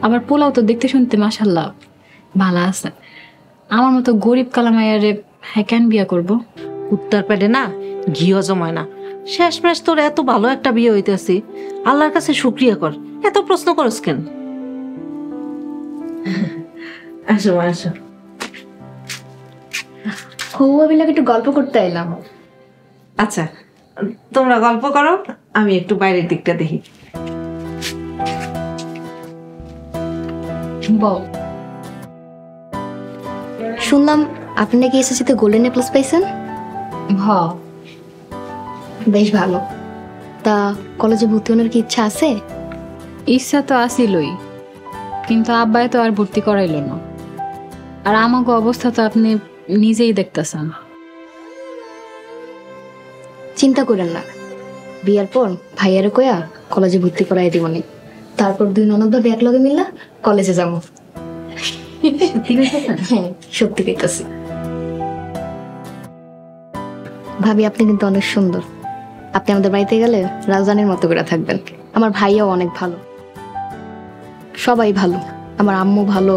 আবার পোলাও তো দেখতে শুনতে মাশাল্লাহ ভালো আছে। আমার মতো গরিব কালামায়ারে হ্যাঁ কেন বিয়া করবো? উত্তর পেটে না ঘিও জমায় না। শেষমেশ তোর এত ভালো একটা বিয়ে হইতেছে, আল্লাহর কাছে শুকরিয়া কর। এত প্রশ্ন করস কেন? আসো আসো। খুববিলাকে একটু গল্প করতে এলাম। আচ্ছা, তোমরা গল্প করো, আমি একটু বাইরের দিকটা দেখি। বল। শুনলাম আপনি নাকি এসএসসিতে গোল্ডেন এ প্লাস পাইছেন? হ্যাঁ। বেশ ভালো। তা কলেজে ভর্তি হওয়ার কি ইচ্ছা আছে? ইচ্ছা তো আসিলই, কিন্তু আব্বাই তো আর ভর্তি করাইল না। আর আমাকে অবস্থা তো আপনি নিজেই দেখতেছেন। চিন্তা করেন না, বিয়ার পর ভাইয়ারে কয়া কলেজে ভর্তি করাই দিবনি। তারপর 2 ননদ ভাবি একলগে মিললা কলেজে যাবো। হ্যাঁ সত্যি কইতাছি। ভাবি আপনি কিন্তু অনেক সুন্দর। আপনি আমাদের বাড়িতে গেলে রাজধানীর মতো করে থাকবেন। আমার ভাইয়াও অনেক ভালো, সবাই ভালো, আমার আম্মু ভালো।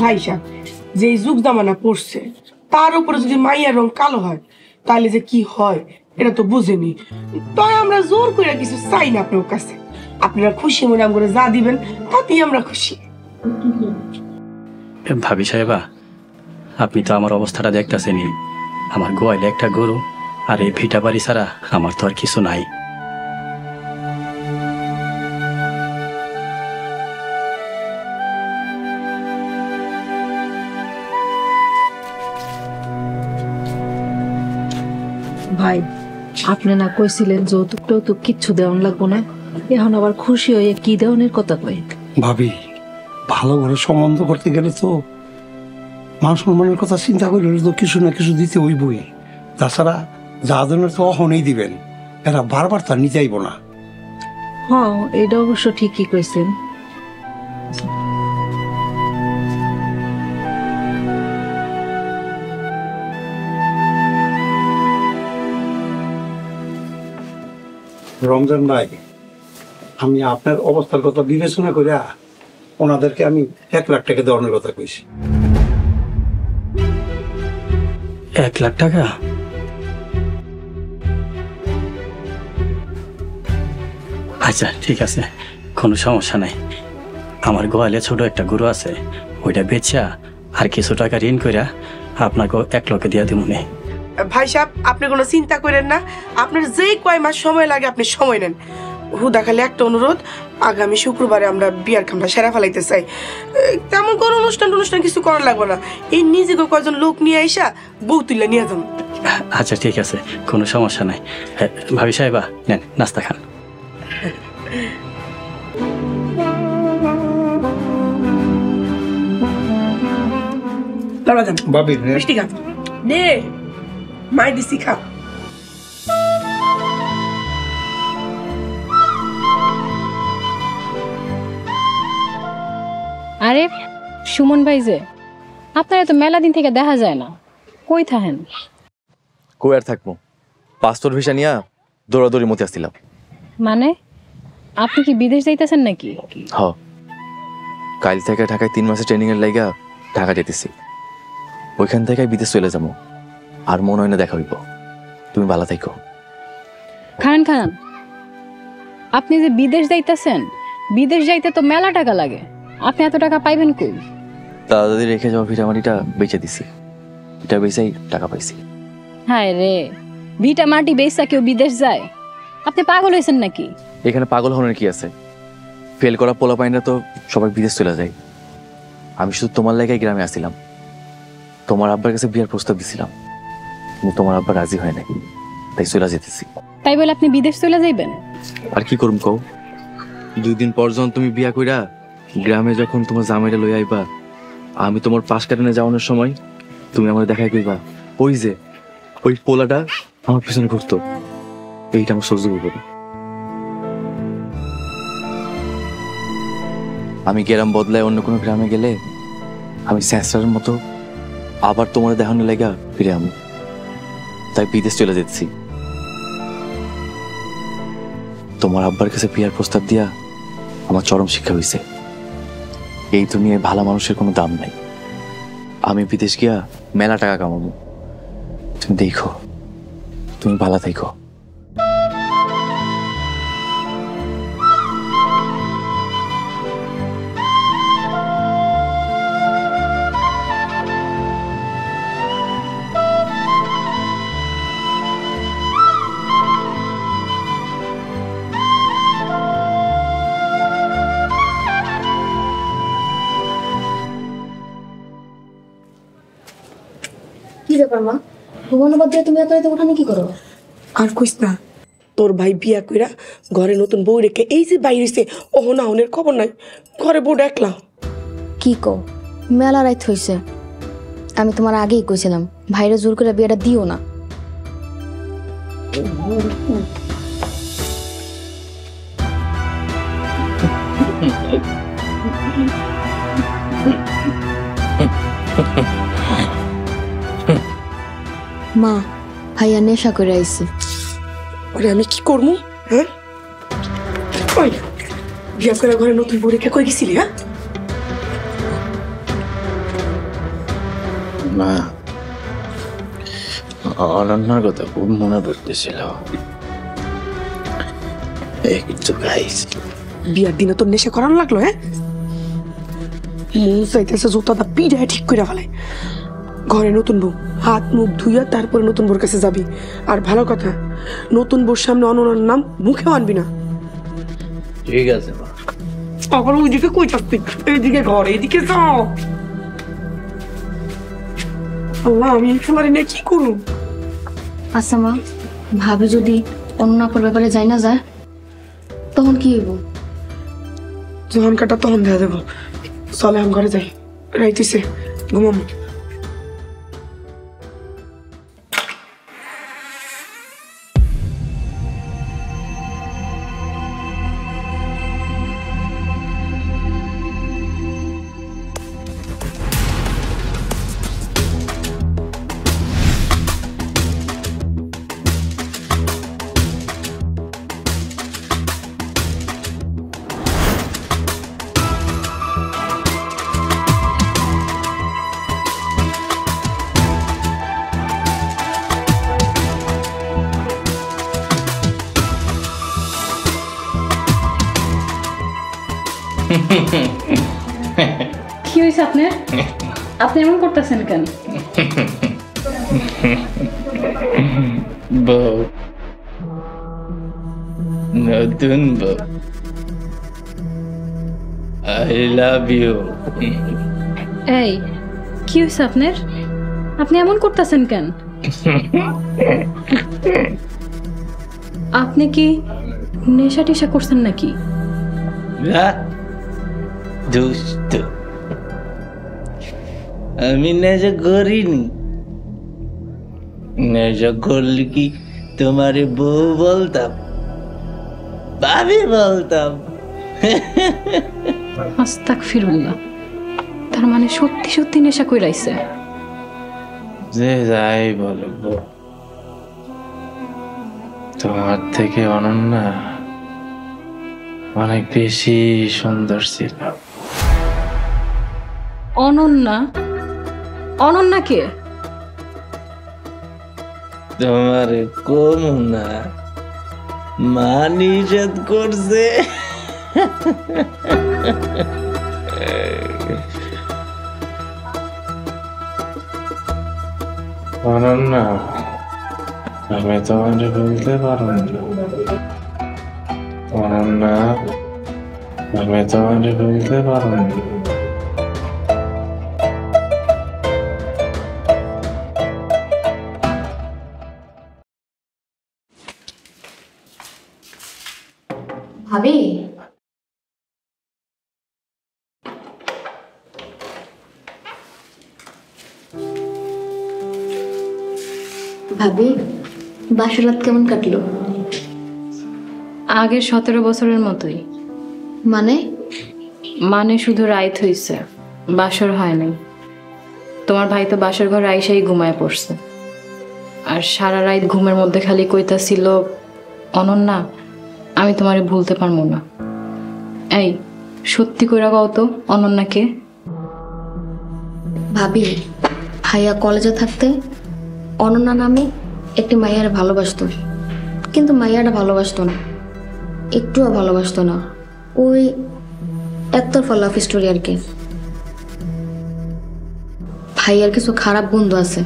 ভাই সাহেব, যে যুগ জামানা পড়ছে তার উপরে যদি মাইয়ার রং কালো হয় তাহলে যে কি হয় এটা তো বুঝেনি। তাই আমরা জোর করে কিছু চাই না আপনার কাছে। আপনারা খুশি মনে আমরা যা দিবেন তাতেই আমরা খুশি। ভাবি সাহেবা, আপনি তো আমার অবস্থাটা দেখতেছেনই। আমার গোয়ালে একটা গরু আর এই ভিটা বাড়ি ছাড়া আমার তো আর কিছু নাই। ভাই আপনি না কইছিলেন যৌতুক টৌতুক কিচ্ছু দেওয়ান লাগবো না, এখন আবার খুশি হয়ে কি দেওয়ানের কথা কই? ভাবি ভালো করে সম্বন্ধ করতে গেলে তো মান সম্মানের কথা চিন্তা করলে তো কিছু না কিছু দিতে হইবই। তাছাড়া যা ধরনের তো অহনেই দিবেন, এরা বারবার তা নিতে আইব না। হ্যাঁ এটা অবশ্য ঠিকই কইছেন। রমজান ভাই, আমি আপনার অবস্থার কথা বিবেচনা করে ওনাদেরকে আমি 1 লাখ টাকা দেওয়ানোর কথা কইছি। 1 লাখ টাকা? আচ্ছা ঠিক আছে, কোনো সমস্যা নাই। আমার গোয়ালে ছোট একটা গরু আছে, ওইটা বেচা আর কিছু টাকা ঋণ কইরা আপনাকে 1 লাখ দিয়া দিব নে। ভাই সাহেব আপনি কোনো চিন্তা করেন না, আপনার যেই কয় মাস সময় লাগে আপনি সময় নেন। হুদা খালি একটা অনুরোধ, আগামী শুক্রবারে আমরা বিয়ার খামটা সেরা ফেলাইতে চাই। তেমন কোনো অনুষ্ঠান কিছু করার লাগবে না, এই নিজেকে কয়জন লোক নিয়ে আইসা বউ তুলে নিয়ে যান। আচ্ছা ঠিক আছে, কোনো সমস্যা নাই। ভাবি সাহেবা নেন নাস্তা খান। ভাবি মিষ্টি খা নে, মাই দিছি খা। আরে সুমন ভাই যে, আপনারা তো মেলা দিন থেকে দেখা যায় না, কই থাকেন? কই আর থাকবো, পাসপোর্ট ভিসা নিয়ে দৌড়াদৌড়ির মধ্যে আসছিলাম। মানে আপনি কি বিদেশ যাইতেছেন নাকি? হ, কাল থেকে ঢাকায় 3 মাসের ট্রেনিং এর লাইগা ঢাকা যেতেছি। ওইখান থেকে বিদেশ চলে যাবো, আর মনে হয় না দেখা হইব। তুমি ভালো থাকো। খান আপনি যে বিদেশ যাইতেছেন, বিদেশ যাইতে তো মেলা টাকা লাগে, আপনি এত টাকা পাইবেন কই? দাদাদি রেখে যাওয়া ভিটামাটিটা বেচে দিছি, এটা বেচাই টাকা পাইছি। হায় রে, ভিটা মাটি বেচা কেউ বিদেশ যায়? আপনি পাগল হয়েছেন নাকি? এখানে পাগল হওয়ার কি আছে? ফেল করা পোলা পাইনা তো সবাই বিদেশ চলে যায়। আমি শুধু তোমার লাগাই গ্রামে আসছিলাম, তোমার আব্বার কাছে বিয়ার প্রস্তাব দিছিলাম, কিন্তু তোমার আব্বা রাজি হয় নাই, তাই চলে যেতেছি। তাই বলে আপনি বিদেশ চলে যাইবেন? আর কি করুম কও, 2 দিন পর যখন তুমি বিয়া কইরা গ্রামে যখন তোমার জামাইটা লই আইবা, আমি তোমার পাশ কাটানে যাওয়ানোর সময় তুমি আমার দেখাই কইবা ওই যে ওই পোলাটা আমার পিছনে ঘুরতো। এইটা আমার সহ্য করবো না। আমি গ্রাম বদলায় অন্য কোনো গ্রামে গেলে আমি স্যাঁচড়ার মতো আবার তোমার দেখানো লেগা ফিরে আমি, তাই বিদেশ চলে যাচ্ছি। তোমার আব্বার কাছে বিয়ার প্রস্তাব দিয়া আমার চরম শিক্ষা হয়েছে, এই দুনিয়ায় ভালো মানুষের কোনো দাম নাই। আমি বিদেশ গিয়া মেলা টাকা কামাবো, তুমি দেখো, তুমি ভালো থাকো। কি ব্যাপার মা, ঘুমানো বাদ দিয়ে তুমি এত রাতে ওখানে কি করো? আর কইস না, তোর ভাই বিয়া কইরা ঘরে নতুন বউ রেখে এই যে বাইরেছে, ওহনা ওনের খবর নাই, ঘরে বউ ডাকলা। কি কো, মেলা রাত হইছে। আমি তোমার আগেই কইছিলাম ভাইরে জোর করে বিয়েটা দিও না। মা, ভাইয়া নেশা করে আইছে। আরে আমি কি করবো? হ্যাঁ, ওই বিয়া করে ঘরে নতুন বউ রেখে কই গেছিলি? হ্যাঁ না, অনন্যার কথা খুব মনে পড়তেছিল। একটু খাইছি। বিয়ার দিনে তোর নেশা করানো লাগলো? হ্যাঁ, মন চাইতেছে জুতাটা পিড়ায় ঠিক করে ফেলে। ঘরে নতুন বউ, হাত মুখ ধুইয়া তারপরে নতুন বউর কাছে যাবি। আর ভালো কথা, নতুন বউর সামনে অনন্যার নাম মুখেও আনবি না। ঠিক আছে মা। আবার ওইদিকে কই থাকবি? এইদিকে ঘর, এইদিকে যাও। আল্লাহ, আমি এই ফেলারি নিয়ে কি করবো? আচ্ছা মা, ভাবি যদি অন্য আপুর ব্যাপারে যাই না যায় তখন কি হইব? যখন কাটা তখন দেখা দেবো। চলে আমি ঘরে যাই, রাইতেছে ঘুমাম। কি হয়েছে আপনার? আপনি এমন করতেছেন কেন? বউ, নতুন বউ, আই লাভ ইউ। এই কি হয়েছে আপনার? আপনি এমন করতেছেন কেন? আপনি কি নেশা টেশা করছেন নাকি? দুষ্ট, আমি নেশা করিনি। নেশা করলে কি তোমারে বউ বলতাম, ভাবি বলতাম? আস্তাগফিরুল্লাহ। তার মানে সত্যি সত্যি নেশা কইরাইছে? যে যাই বলো বউ, তোমার থেকে অনন্যা অনেক বেশি সুন্দর ছিল। অনন্যা? অনন্যা কে? তোমার কম না, মা নিষেধ করছে। অনন্যা, আমি তোমাকে বলতে পারবো না। অনন্যা, আমি তোমাকে বলতে পারবো না। ভাবি, ভাবি বাসর রাত কেমন কাটলো? আগের 17 বছরের মতোই। মানে শুধু রাইত হইছে, বাসর হয় নাই। তোমার ভাই তো বাসর ঘরে আইসাই ঘুমায় পড়ছে, আর সারা রাত ঘুমের মধ্যে খালি কইতাছিল, অনন্যা আমি তোমারে ভুলতে পারবো না। এই সত্যি কইরা কও তো, অনন্যাকে? ভাবি, ভাইয়া কলেজে থাকতে অনন্যা নামে একটি মাইয়ারে ভালোবাসতো, কিন্তু মাইয়াটা ভালোবাসতো না, একটুও ভালোবাসতো না। ওই একতরফা লাভ স্টোরি আর কি। ভাইয়ার কিছু খারাপ বন্ধু আছে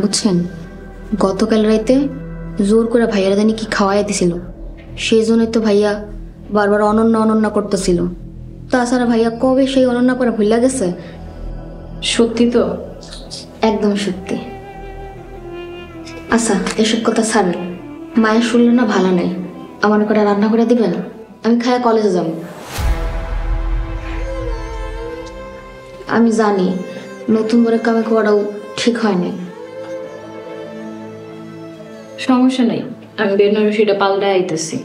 বুঝছেন। গতকাল রাইতে জোর করে ভাইয়ারা জানি কি খাওয়াই দিছিল, সেই জন্যই তো ভাইয়া বারবার অনন্যা অনন্যা করতেছিল। তাছাড়া ভাইয়া কবে সেই অনন্যা করে ভুলে গেছে? সত্যি তো? একদম সত্যি। আচ্ছা এসব কথা ছাড়েন, মায়ের শুনলে না ভালো নেই। আমার করে রান্না করে দিবেন, আমি খায়া কলেজে যাব। আমি জানি নতুন করে কামে করাও ঠিক হয়নি। সমস্যা নেই, আমি বেনারসিটা পাল্টায় আইতেছি।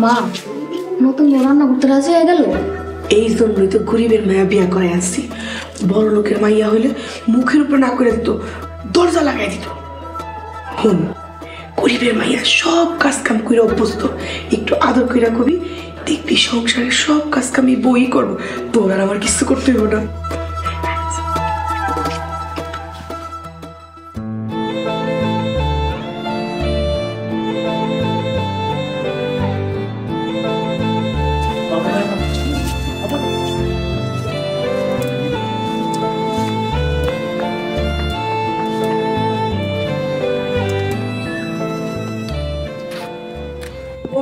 মা, নতুন রান্না করতে রাজি হয়ে গেল? এই জন্যই তো গরিবের মায়া বিয়া করে আসছি। বড় লোকের মাইয়া হইলে মুখের উপর না করে দিত, দরজা লাগাই দিত। হুন, গরিবের মাইয়া সব কাজ কাম করে অভ্যস্ত। একটু আদর কইরা কবি, দেখবি সংসারের সব কাজ কাম এই বই করবো, তোর আর আমার কিছু করতে হইব না।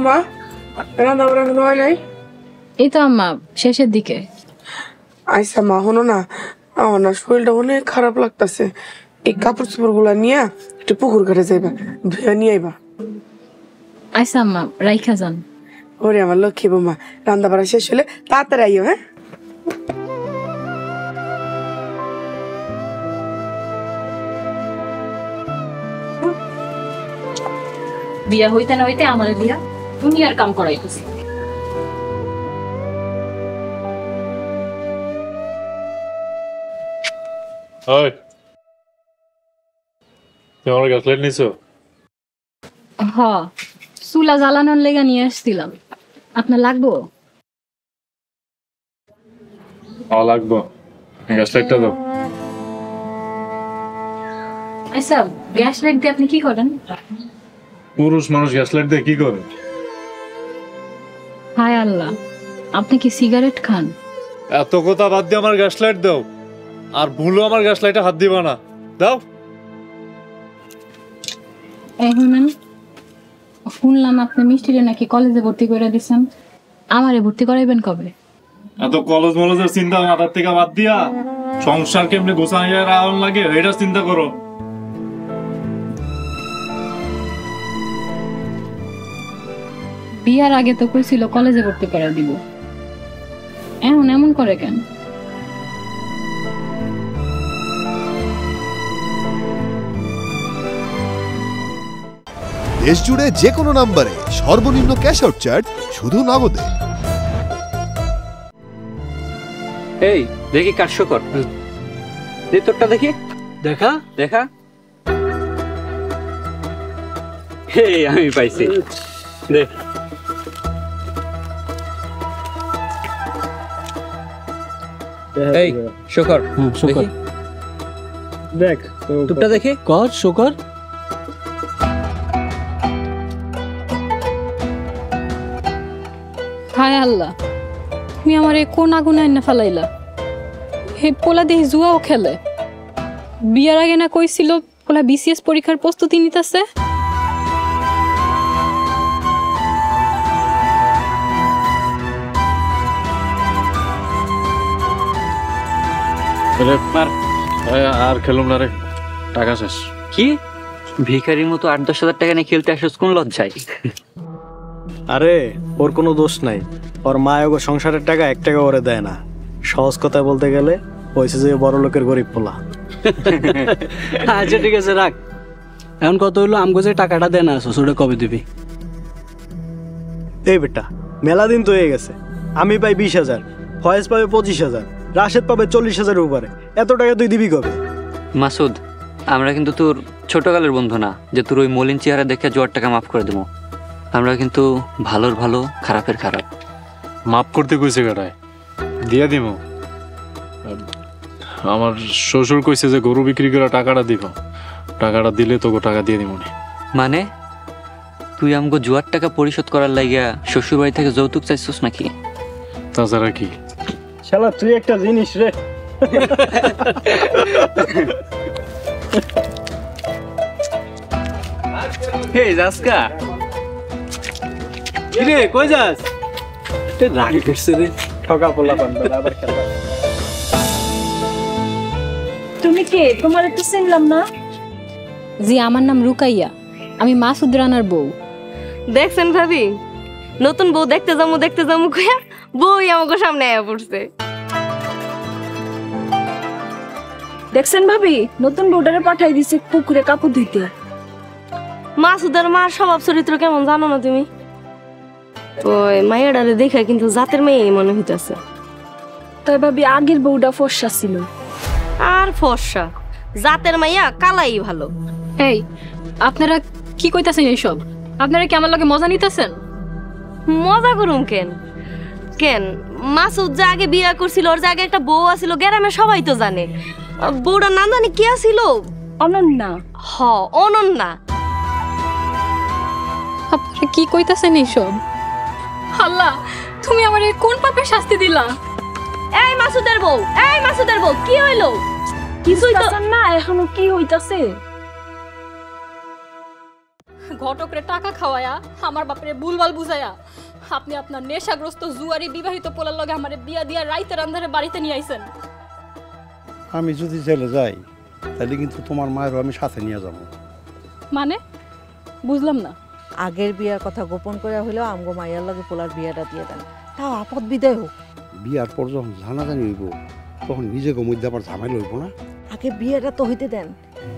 মা, রান্না বান্না কোনো হয় নাই? এই তো আম্মা, শেষের দিকে। আচ্ছা মা, হনো না, আমার না শরীরটা অনেক খারাপ লাগতেছে। এই কাপড় চোপড় গুলা নিয়ে একটু পুকুর ঘাটে যাইবা, ধুয়া নিয়ে আইবা। আচ্ছা আম্মা, রাইখা যান। ওরে আমার লক্ষ্মী বোমা, রান্না বাড়া শেষ হলে তাড়াতাড়ি আইও। হ্যাঁ, বিয়া হইতে না হইতে আমার বিয়া দুনিয়ার কাম করাইতেছে। আমার গ্যাস লাইট নিছো? হ, চুলা জ্বালানোর লেগা নিয়ে আসছিলাম। আপনার লাগবো? লাগবো, গ্যাস লাইটটা দাও। আচ্ছা, গ্যাস লাইট দিয়ে আপনি কি করেন? পুরুষ মানুষ গ্যাস লাইট দিয়ে কি করে? হায় আল্লাহ, আপনি কি সিগারেট খান? এত কথা বাদ দিয়ে আমার গ্যাস লাইট দাও, আর ভুলো আমার গ্যাস লাইটে হাত দিবা না। দাও। শুনলাম আপনি মিষ্টিরে নাকি কলেজে ভর্তি করে দিচ্ছেন। আমারে ভর্তি করাইবেন কবে? এত কলেজ মলেজের চিন্তা মাথার থেকে বাদ দিয়া সংসার কেমনে গোছাইয়া রাখন লাগে এটা চিন্তা করো। বিয়ার আগে তো কইছিল কলেজে ভর্তি করে দিব, এখন এমন করে কেন? দেশ জুড়ে যে কোনো নম্বরে সর্বনিম্ন ক্যাশ আউট চার্জ শুধু নগদে। এই দেখি 400 কর, তোরটা দেখি। দেখা দেখা, এই আমি পাইছি। দেখ এই শুকর, শুকর দেখ তোরটা দেখি। কর শুকর। হায় আল্লাহ, তুমি আমার এই কোন আগুন আইনা ফেলাইলা। হে পোলা দেখি জুয়াও খেলে। বিয়ার আগে না কইছিল পোলা বিসিএস পরীক্ষার প্রস্তুতি নিতেছে। আর খেলুম না রে, টাকা শেষ। কি ভিখারির মতো 8-10 হাজার টাকা নিয়ে খেলতে আসছ, কোন লজ্জায়? আরে ওর কোনো দোষ নাই, ওর মা ওগো সংসারের টাকা 1 টাকা ওরে দেয় না। সহজ কথা বলতে গেলে পয়সা যে বড় লোকের গরিব পোলা। আচ্ছা ঠিক আছে রাখ, এখন কত হইলো? আমগো যে টাকাটা দেয় না শ্বশুরে কবে দিবি? এই বেটা মেলা দিন তো হয়ে গেছে, আমি পাই 20,000, ফয়েজ পাবে 25,000, রাশেদ পাবে 40,000 উপরে। এত টাকা তুই দিবি কবে? মাসুদ, আমরা কিন্তু তোর ছোটকালের বন্ধু না যে তোর ওই মলিন চেহারা দেখে জোয়ার টাকা মাফ করে দেবো। আমরা কিন্তু ভালোর ভালো, খারাপের খারাপ। মাফ করতে কইছে কাটায় দিয়া দিব। আমার শ্বশুর কইছে যে গরু বিক্রি করে টাকাটা দিব, টাকাটা দিলে তোকে টাকা দিয়ে দিব। মানে তুই আমগো জোয়ার টাকা পরিশোধ করার লাগিয়া শ্বশুর বাড়ি থেকে যৌতুক চাইছিস নাকি? তাছাড়া কি? শালা তুই একটা জিনিস রে। এই যাসকা কিরে, কই যাস? রাগ করছে রে, ঠকা পোলা পান্ডা আবার খেলা। তুমি কে? তোমার একটু চিনলাম না। জি, আমার নাম রুকাইয়া, আমি মাসুদ রানার বউ। দেখছেন ভাবি, নতুন বউ দেখতে যাবো কইয়া বউই আমাকে সামনে আয়া পড়ছে। দেখছেন ভাবি, নতুন বউটারে পাঠাই দিছে পুকুরে কাপড় ধুইতে। মাসুদের মার স্বভাব চরিত্র কেমন জানো না তুমি? ওই মাইয়াডারে দেখে কিন্তু জাতের মেয়েই মনে হইতেছে। তাই ভাবি আগের বউটা ফর্সা ছিল। আর ফর্সা জাতের মাইয়া কালাই ভালো। এই আপনারা কি কইতাছেন এইসব? আপনারা কি আমার লগে মজা নিতেছেন? মজা করুম কেন? কেন মাসুদ যে আগে বিয়া করছিল, ওর যে আগে একটা বউ আছিল, গ্রামে সবাই তো জানে। বউটার নাম জানি কি আছিল? অনন্যা। হ, অনন্যা। আপনারা কি কইতাছেন এইসব? আল্লাহ, তুমি আমারে কোন পাপে শাস্তি দিলা? এই মাসুদের বউ, এই মাসুদের বউ, কি হইলো? কিছুই তো না, এখনো কি হইতাছে? ঘটকরে টাকা খাওয়ায়া আমার বাপরে ভুলভাল বুঝায়া আপনি আপনার নেশাগ্রস্ত জুয়ারি বিবাহিত পোলার লগে আমারে বিয়া দিয়া রাইতের আন্ধারে বাড়িতে নিয়ে আইছেন। আমি যদি জেলে যাই তাহলে কিন্তু তোমার মায়েরও আমি সাথে নিয়ে যাব। মানে বুঝলাম না। আগের বিয়ার কথা গোপন করে হলেও আমগো মাইয়ার লাগে পোলার বিয়াটা দিয়ে দেন, তাও আপদ বিদায় হোক। বিয়ার পর যখন জানাজানি হইব তখন নিজেকে মধ্যে আবার ঝামেলা হইব না? আগে বিয়েটা তো হইতে দেন।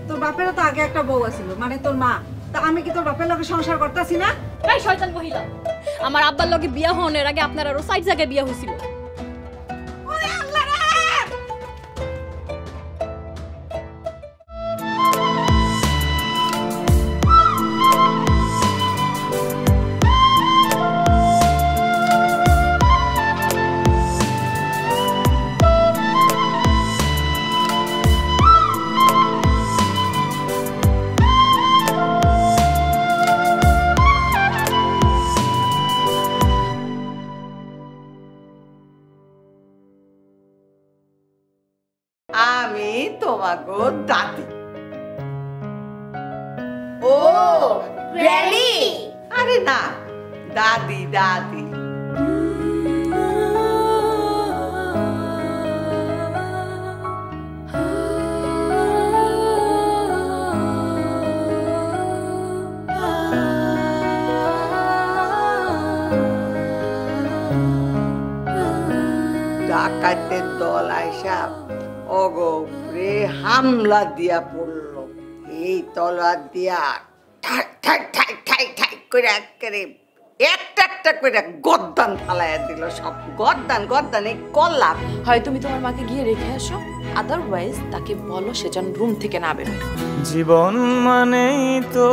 তোর বাপেরও তো আগে একটা বউ আছিল, মানে তোর মা। তা আমি কি তোর বাপের লগে সংসার করতেছি না? এই শয়তান মহিলা, আমার আব্বার লগে বিয়া হওয়ার আগে আপনার আরো ৬০ জায়গায় বিয়া হইছিল। আমি তোমাগো দাদি। ও গ্র্যানি? আরে না, দাদি দাদি। ডাকাতের দল আইসা অগরে হামলা দিয়া পড়লো। এই তলোয়ার দিয়া ঠাক ঠাক ঠাক ঠাক ঠাক করে একেবারে একটা একটা করে গর্দান ফালাইয়া দিল। সব গর্দান গর্দান এই কল্লা। হয় তুমি তোমার মাকে গিয়ে রেখে আসো, আদারওয়াইজ তাকে বলো সে যেন রুম থেকে না বেরোয়। জীবন মানেই তো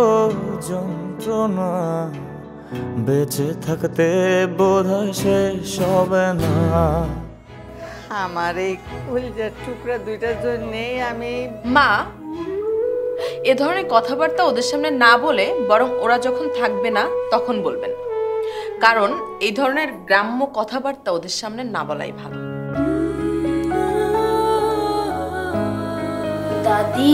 যন্ত্রণা, বেঁচে থাকতে বোধহয় শেষ হবে না। আমার এই কলিজার টুকরা দুইটার জন্যে আমি মা এ ধরনের কথাবার্তা ওদের সামনে না বলে বরং ওরা যখন থাকবে না তখন বলবেন, কারণ এই ধরনের গ্রাম্য কথাবার্তা ওদের সামনে না বলাই ভালো। দাদি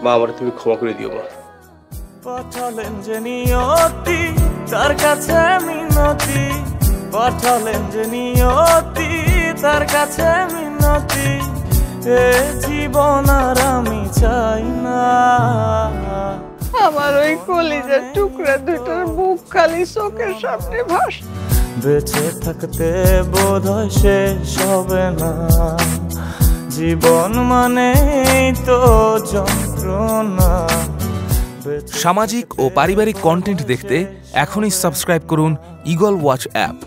মা আমার তুমি ক্ষমা করে দিও মা। পাঠালেন যে নিয়তি তার কাছে মিনতি, পাঠালেন যে নিয়তি তার কাছে মিনতি, এ জীবন আর আমি চাই না। আমার ওই কলিজার টুকরা দুটোর বুক খালি চোখের সামনে ভাস। বেঁচে থাকতে বোধহয় শেষ হবে না, জীবন মানেই তো যন্ত্রণা। সামাজিক ও পারিবারিক কন্টেন্ট দেখতে এখনই সাবস্ক্রাইব করুন ঈগল ওয়াচ অ্যাপ।